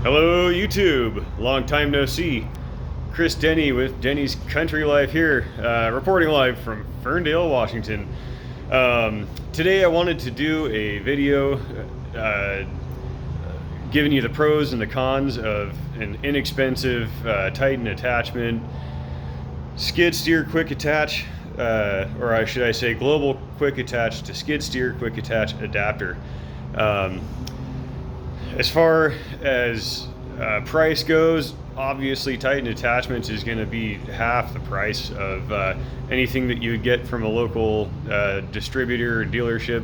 Hello YouTube, long time no see. Chris Denny with Denny's Country Life here, reporting live from Ferndale, Washington. Today I wanted to do a video giving you the pros and the cons of an inexpensive Titan attachment, skid steer quick attach, or should I say global quick attach to skid steer quick attach adapter. As far as price goes, obviously Titan Attachments is going to be half the price of anything that you would get from a local distributor or dealership.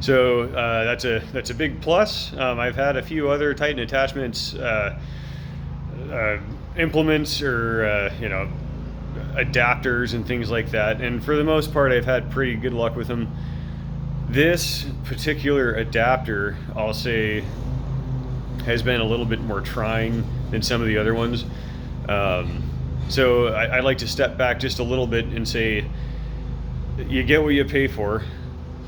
So that's a big plus. I've had a few other Titan Attachments implements or adapters and things like that, and for the most part I've had pretty good luck with them. This particular adapter, I'll say, has been a little bit more trying than some of the other ones. So I like to step back just a little bit and say, you get what you pay for.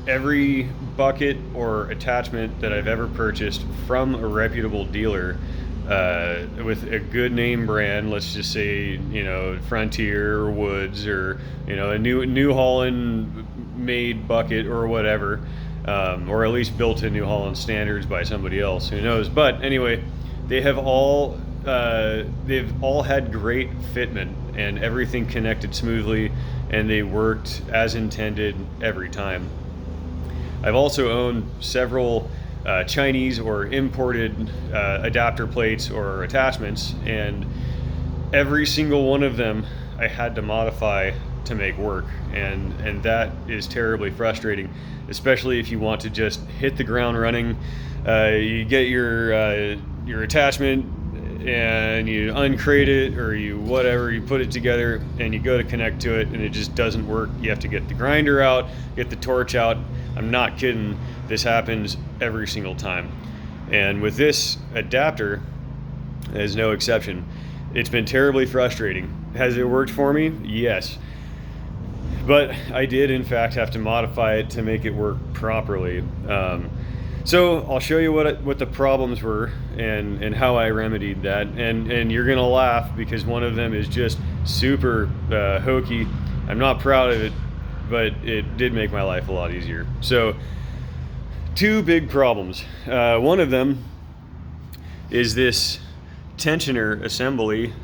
Every bucket or attachment that I've ever purchased from a reputable dealer with a good name brand, let's just say, Frontier or Woods or, a New Holland made bucket or whatever, or at least built to New Holland standards by somebody else, who knows. But anyway, they've all had great fitment and everything connected smoothly, and they worked as intended every time. I've also owned several Chinese or imported adapter plates or attachments, and every single one of them I had to modify to make work, and that is terribly frustrating, especially if you want to just hit the ground running. You get your attachment and you uncrate it, or you put it together and you go to connect to it and it just doesn't work. You have to get the grinder out, get the torch out. I'm not kidding, this happens every single time. And with this adapter, there's no exception. It's been terribly frustrating. Has it worked for me? Yes. But I did, in fact, have to modify it to make it work properly. So I'll show you what the problems were and how I remedied that. And you're gonna laugh because one of them is just super hokey. I'm not proud of it, but it did make my life a lot easier. So, two big problems. One of them is this tensioner assembly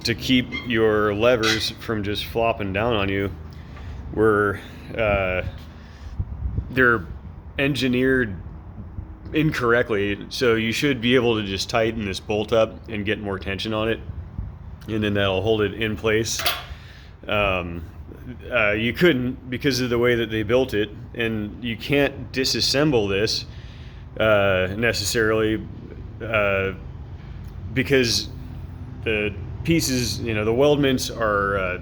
to keep your levers from just flopping down on you, where they're engineered incorrectly. So you should be able to just tighten this bolt up and get more tension on it, and then that'll hold it in place. You couldn't, because of the way that they built it, and you can't disassemble this necessarily because the pieces, the weldments are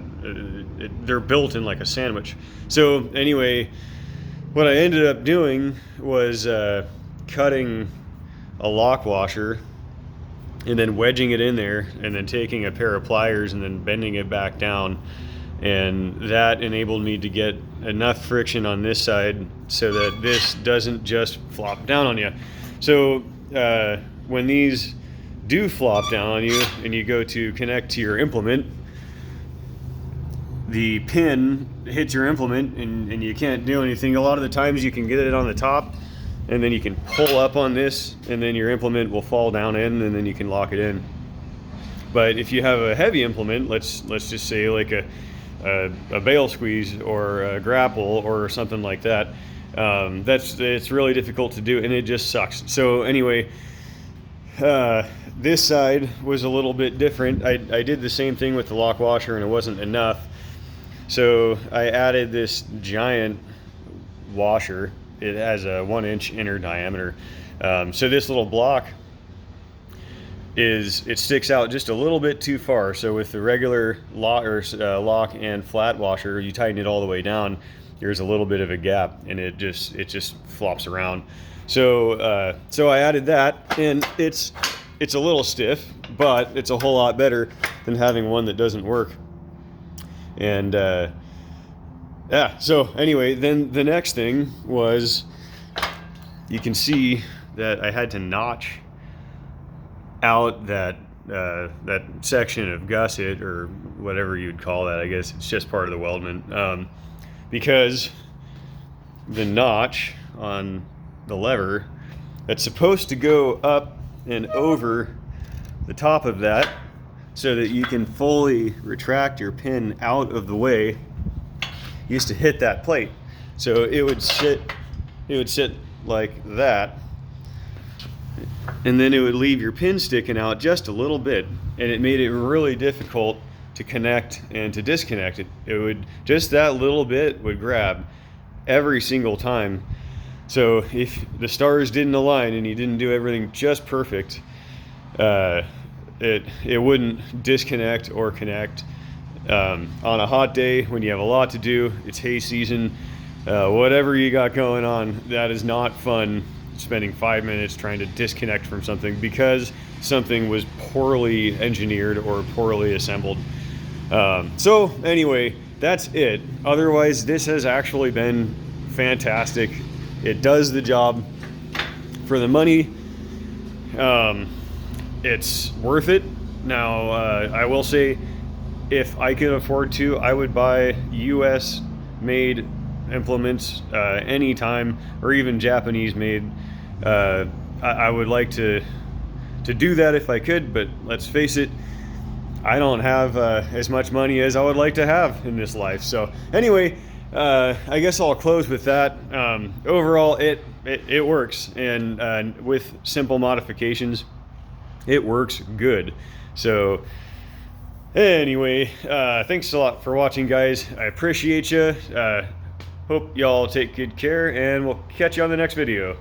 they're built in like a sandwich. So anyway, what I ended up doing was cutting a lock washer and then wedging it in there, and then taking a pair of pliers and then bending it back down, and that enabled me to get enough friction on this side so that this doesn't just flop down on you. So when these do flop down on you and you go to connect to your implement, the pin hits your implement and you can't do anything. A lot of the times you can get it on the top, and then you can pull up on this, and then your implement will fall down in, and then you can lock it in. But if you have a heavy implement, let's just say like a bail squeeze or a grapple or something like that, it's really difficult to do, and it just sucks. So anyway, this side was a little bit different. I did the same thing with the lock washer, and it wasn't enough. So I added this giant washer. It has a 1-inch inner diameter. So this little block it sticks out just a little bit too far. So with the regular lock and flat washer, you tighten it all the way down, there's a little bit of a gap, and it just flops around. So I added that, and it's a little stiff, but it's a whole lot better than having one that doesn't work. And yeah, so anyway, then the next thing was, you can see that I had to notch out that that section of gusset, or whatever you'd call that. I guess it's just part of the weldment, because the notch on the lever that's supposed to go up and over the top of that so that you can fully retract your pin out of the way used to hit that plate. So it would sit like that, and then it would leave your pin sticking out just a little bit, and it made it really difficult to connect and to disconnect it. It would, just that little bit would grab every single time. So if the stars didn't align and you didn't do everything just perfect, it wouldn't disconnect or connect. On a hot day when you have a lot to do, it's hay season, whatever you got going on, that is not fun, spending 5 minutes trying to disconnect from something because something was poorly engineered or poorly assembled. So anyway, that's it. Otherwise, this has actually been fantastic. It does the job for the money. It's worth it. Now, I will say, if I could afford to, I would buy US made implements anytime, or even Japanese made. I would like to do that if I could, but let's face it, I don't have as much money as I would like to have in this life. So anyway, I guess I'll close with that. Overall, it works, and with simple modifications, it works good. So anyway, thanks a lot for watching, guys. I appreciate you. Hope y'all take good care, and we'll catch you on the next video.